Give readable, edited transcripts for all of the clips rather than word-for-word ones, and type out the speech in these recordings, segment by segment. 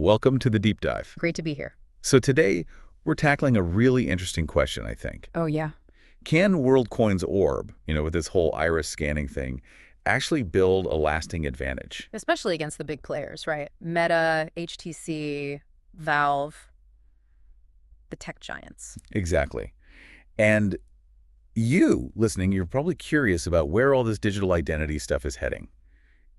Welcome to the deep dive. Great to be here. So today, we're tackling a really interesting question, I think. Oh, yeah. Can Worldcoin's orb, with this whole iris scanning thing, actually build a lasting advantage? Especially against the big players, right? Meta, HTC, Valve, the tech giants. Exactly. And you, listening, you're probably curious about where all this digital identity stuff is heading.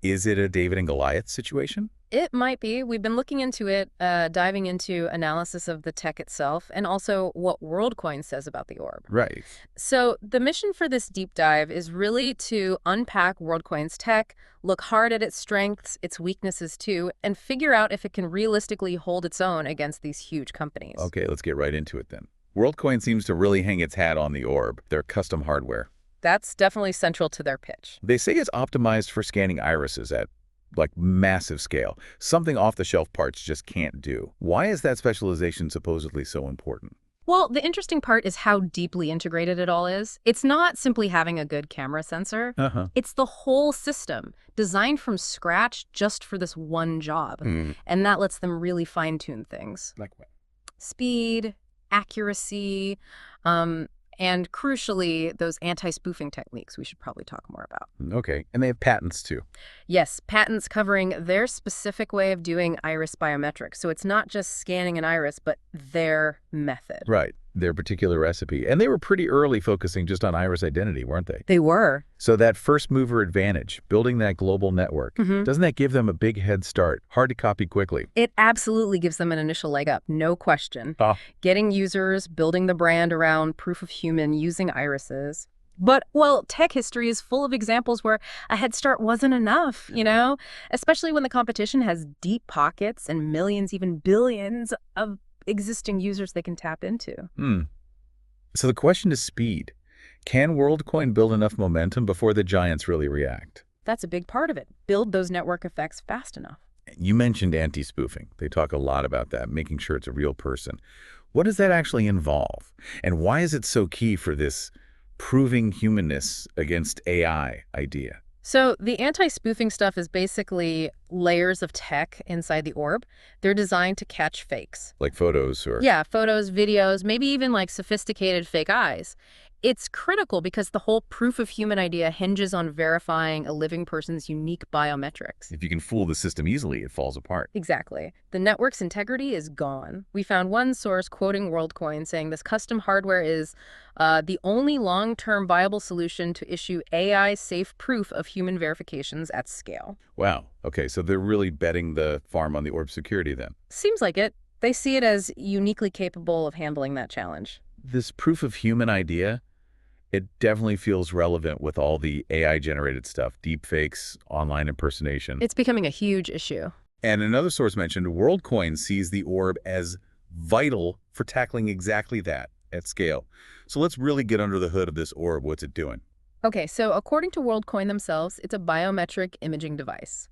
Is it a David and Goliath situation? It might be. We've been looking into it, diving into analysis of the tech itself, and also what Worldcoin says about the orb. Right. So the mission for this deep dive is really to unpack Worldcoin's tech, look hard at its strengths, its weaknesses too, and figure out if it can realistically hold its own against these huge companies. Okay, let's get right into it then. Worldcoin seems to really hang its hat on the orb, their custom hardware. That's definitely central to their pitch. They say it's optimized for scanning irises at, massive scale, something off-the-shelf parts just can't do. Why is that specialization supposedly so important? Well, the interesting part is how deeply integrated it all is. It's not simply having a good camera sensor. It's the whole system, designed from scratch just for this one job. And that lets them really fine-tune things. Like what? Speed, accuracy, and crucially, those anti-spoofing techniques we should probably talk more about. Okay, and they have patents too. Yes, patents covering their specific way of doing iris biometrics. So it's not just scanning an iris, but their method. Right, their particular recipe. And they were pretty early focusing just on iris identity, weren't they? They were. So that first mover advantage, building that global network, doesn't that give them a big head start? Hard to copy quickly. It absolutely gives them an initial leg up, no question. Getting users, building the brand around proof of human using irises. But, well, tech history is full of examples where a head start wasn't enough, especially when the competition has deep pockets and millions, even billions of existing users they can tap into. So the question is speed. Can Worldcoin build enough momentum before the giants really react? That's a big part of it. Build those network effects fast enough. You mentioned anti-spoofing. They talk a lot about that, making sure it's a real person. What does that actually involve? And why is it so key for this proving humanness against AI idea? So the anti-spoofing stuff is basically layers of tech inside the orb. They're designed to catch fakes. Like photos or... Yeah, photos, videos, maybe even like sophisticated fake eyes. It's critical because the whole proof of human idea hinges on verifying a living person's unique biometrics. If you can fool the system easily, it falls apart. Exactly. The network's integrity is gone. We found one source quoting Worldcoin saying this custom hardware is the only long-term viable solution to issue AI-safe proof of human verifications at scale. Wow. Okay, so they're really betting the farm on the orb security then. Seems like it. They see it as uniquely capable of handling that challenge. This proof of human idea, it definitely feels relevant with all the AI-generated stuff, deepfakes, online impersonation. It's becoming a huge issue. And another source mentioned Worldcoin sees the orb as vital for tackling exactly that at scale. So let's really get under the hood of this orb. What's it doing? Okay, so according to Worldcoin themselves, it's a biometric imaging device.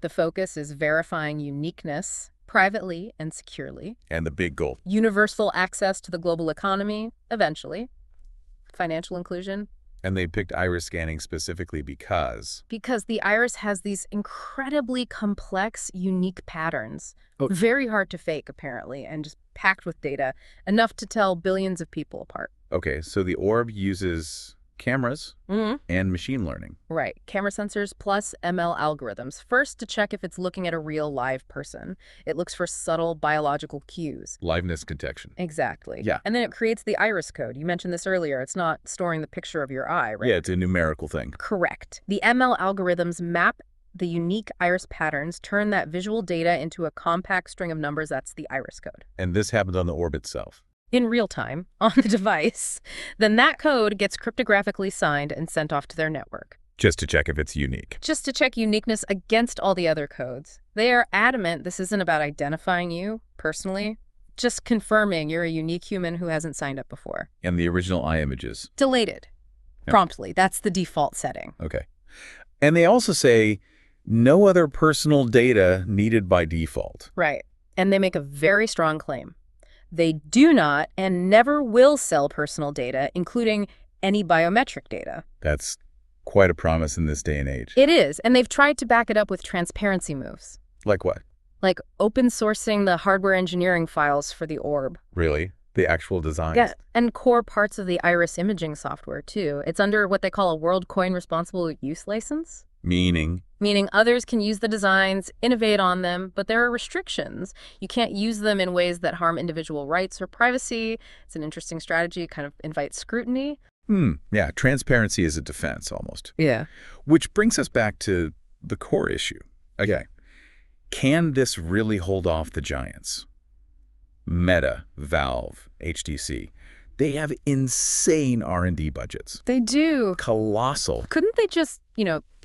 The focus is verifying uniqueness privately and securely. And the big goal? Universal access to the global economy, eventually. Financial inclusion. And they picked iris scanning specifically because? Because the iris has these incredibly complex, unique patterns. Very hard to fake, apparently, and just packed with data, enough to tell billions of people apart. Okay, so the orb uses cameras and machine learning. Right. Camera sensors plus ML algorithms. First, to check if it's looking at a real live person. It looks for subtle biological cues. Liveness detection. Exactly. Yeah. And then it creates the iris code. You mentioned this earlier. It's not storing the picture of your eye, right? Yeah, it's a numerical thing. Correct. The ML algorithms map the unique iris patterns, turn that visual data into a compact string of numbers. That's the iris code. And this happens on the orb itself. In real time, on the device. Then that code gets cryptographically signed and sent off to their network. Just to check if it's unique. Just to check uniqueness against all the other codes. They are adamant this isn't about identifying you personally, just confirming you're a unique human who hasn't signed up before. And the original eye images? Deleted. Promptly. That's the default setting. Okay. And they also say no other personal data needed by default. Right. And they make a very strong claim. They do not and never will sell personal data, including any biometric data. That's quite a promise in this day and age. It is, and they've tried to back it up with transparency moves. Like what? Like open sourcing the hardware engineering files for the orb. Really? The actual designs? Yeah, and core parts of the iris imaging software, too. It's under what they call a Worldcoin responsible use license. Meaning? Meaning others can use the designs, innovate on them, but there are restrictions. You can't use them in ways that harm individual rights or privacy. It's an interesting strategy, it kind of invites scrutiny. Yeah, transparency is a defense, almost. Yeah. Which brings us back to the core issue. Okay, can this really hold off the giants? Meta, Valve, HTC, they have insane R&D budgets. They do. Colossal. Couldn't they just,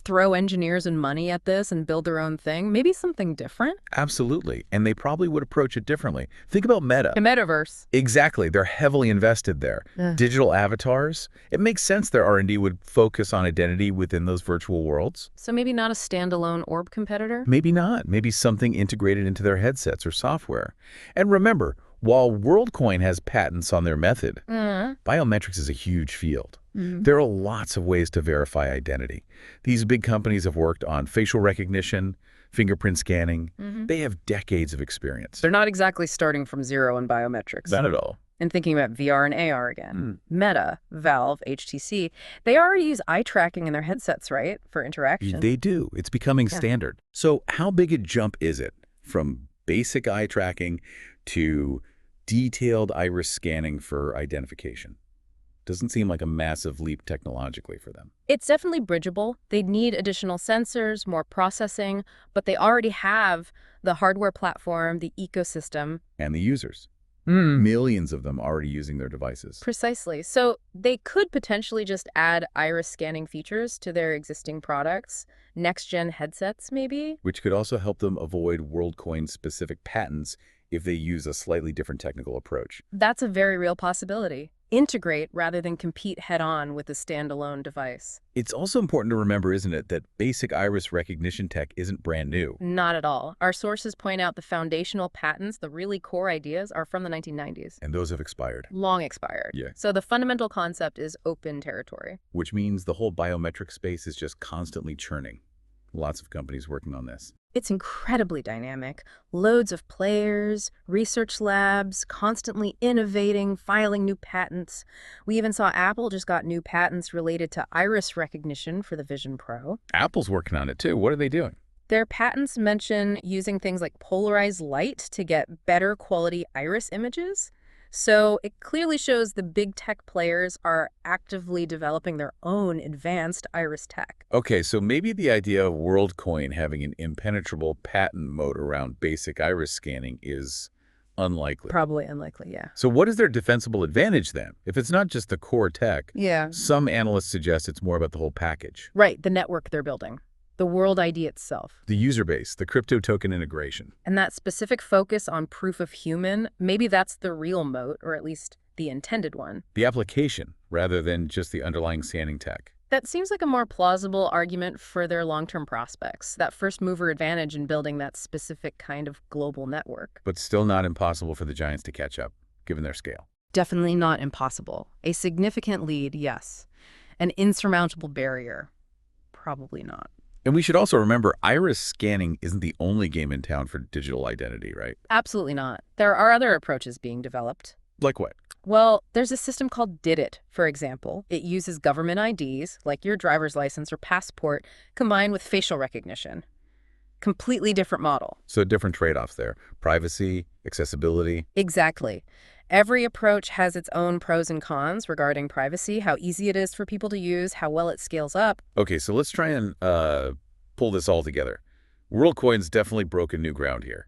throw engineers and money at this and build their own thing? Maybe something different? Absolutely. And they probably would approach it differently. Think about Meta. The metaverse. Exactly. They're heavily invested there. Digital avatars. It makes sense their R&D would focus on identity within those virtual worlds. So maybe not a standalone orb competitor? Maybe not. Maybe something integrated into their headsets or software. And remember, while Worldcoin has patents on their method, biometrics is a huge field. There are lots of ways to verify identity. These big companies have worked on facial recognition, fingerprint scanning. They have decades of experience. They're not exactly starting from zero in biometrics. Not at all. And thinking about VR and AR again. Meta, Valve, HTC, they already use eye tracking in their headsets, right? For interaction. They do. It's becoming standard. So how big a jump is it from basic eye tracking to detailed iris scanning for identification? Doesn't seem like a massive leap technologically for them. It's definitely bridgeable. They'd need additional sensors, more processing, but they already have the hardware platform, the ecosystem. And the users. Millions of them already using their devices. Precisely. So they could potentially just add iris scanning features to their existing products, next-gen headsets maybe. Which could also help them avoid Worldcoin-specific patents if they use a slightly different technical approach. That's a very real possibility. Integrate rather than compete head-on with a standalone device. It's also important to remember, isn't it, that basic iris recognition tech isn't brand new. Not at all. Our sources point out the foundational patents, the really core ideas, are from the 1990s. And those have expired. Long expired. Yeah. So the fundamental concept is open territory. Which means the whole biometric space is just constantly churning. Lots of companies working on this. It's incredibly dynamic. Loads of players, research labs, constantly innovating, filing new patents. We even saw Apple just got new patents related to iris recognition for the Vision Pro. Apple's working on it too. What are they doing? Their patents mention using things like polarized light to get better quality iris images. So it clearly shows the big tech players are actively developing their own advanced iris tech. Okay, so maybe the idea of Worldcoin having an impenetrable patent moat around basic iris scanning is unlikely. Probably unlikely, yeah. So what is their defensible advantage then? If it's not just the core tech, Yeah. some analysts suggest it's more about the whole package. Right, the network they're building. The World ID itself. The user base, the crypto token integration. And that specific focus on proof of human, maybe that's the real moat, or at least the intended one. The application, rather than just the underlying scanning tech. That seems like a more plausible argument for their long-term prospects, that first-mover advantage in building that specific kind of global network. But still not impossible for the giants to catch up, given their scale. Definitely not impossible. A significant lead, yes. An insurmountable barrier, probably not. And we should also remember, iris scanning isn't the only game in town for digital identity, right? Absolutely not. There are other approaches being developed. Like what? Well, there's a system called DID-IT, for example. It uses government IDs, like your driver's license or passport, combined with facial recognition. Completely different model. So different trade-offs there. Privacy, accessibility. Exactly. Every approach has its own pros and cons regarding privacy, how easy it is for people to use, how well it scales up. Okay, so let's try and pull this all together. Worldcoin's definitely broken new ground here.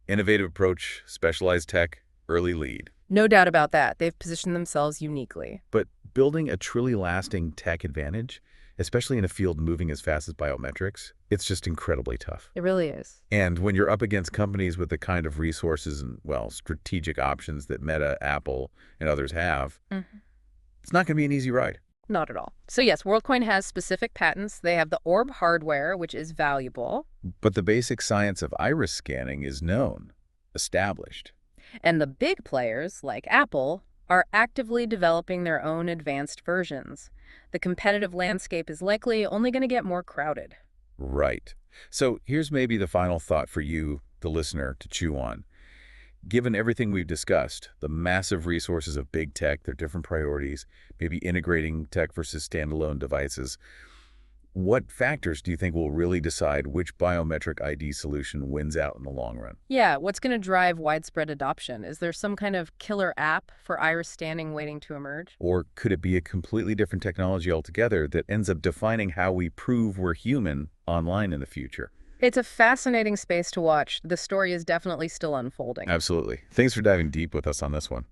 Innovative approach, specialized tech, early lead. No doubt about that. They've positioned themselves uniquely. But building a truly lasting tech advantage, especially in a field moving as fast as biometrics, it's just incredibly tough. It really is. And when you're up against companies with the kind of resources and, well, strategic options that Meta, Apple, and others have, it's not going to be an easy ride. Not at all. So yes, Worldcoin has specific patents. They have the orb hardware, which is valuable. But the basic science of iris scanning is known, established. And the big players, like Apple, are actively developing their own advanced versions. The competitive landscape is likely only going to get more crowded. Right. So here's maybe the final thought for you, the listener to chew on. Given everything we've discussed, the massive resources of big tech, their different priorities, maybe integrating tech versus standalone devices, what factors do you think will really decide which biometric ID solution wins out in the long run? Yeah, what's going to drive widespread adoption? Is there some kind of killer app for iris scanning waiting to emerge? Or could it be a completely different technology altogether that ends up defining how we prove we're human online in the future? It's a fascinating space to watch. The story is definitely still unfolding. Absolutely. Thanks for diving deep with us on this one.